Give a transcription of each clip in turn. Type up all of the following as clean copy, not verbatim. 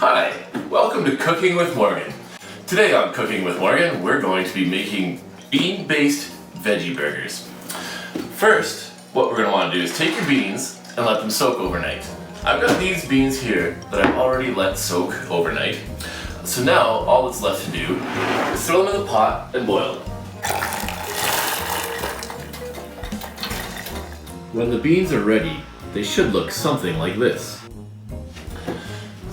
Hi, welcome to Cooking with Morgan. Today on Cooking with Morgan, we're going to be making bean-based veggie burgers. First, what we're going to want to do is take your beans and let them soak overnight. I've got these beans here that I've already let soak overnight. So now, all that's left to do is throw them in the pot and boil them. When the beans are ready, they should look something like this.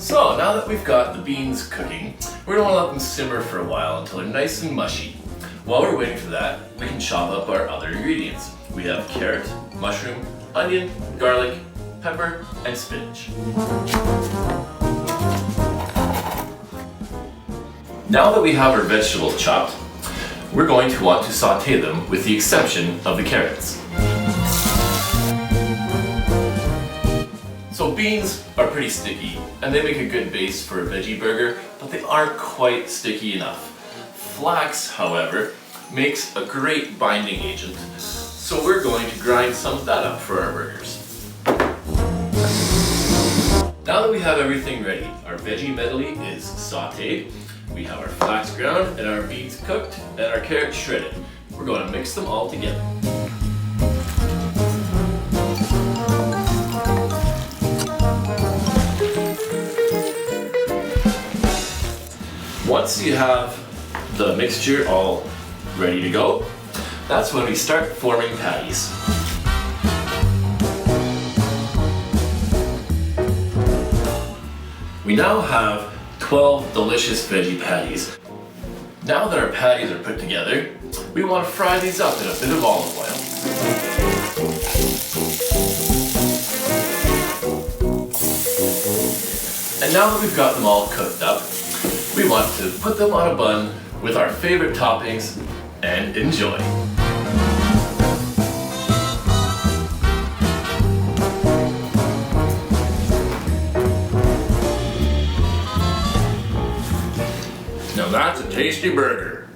So now that we've got the beans cooking, we're going to want to let them simmer for a while until they're nice and mushy. While we're waiting for that, we can chop up our other ingredients. We have carrot, mushroom, onion, garlic, pepper, and spinach. Now that we have our vegetables chopped, we're going to want to saute them with the exception of the carrots. So beans are pretty sticky and they make a good base for a veggie burger, but they aren't quite sticky enough. Flax, however, makes a great binding agent, so we're going to grind some of that up for our burgers. Now that we have everything ready, our veggie medley is sauteed, we have our flax ground and our beans cooked and our carrots shredded. We're going to mix them all together. Once you have the mixture all ready to go, that's when we start forming patties. We now have 12 delicious veggie patties. Now that our patties are put together, we want to fry these up in a bit of olive oil. And now that we've got them all cooked up, we want to put them on a bun with our favorite toppings and enjoy. Now that's a tasty burger.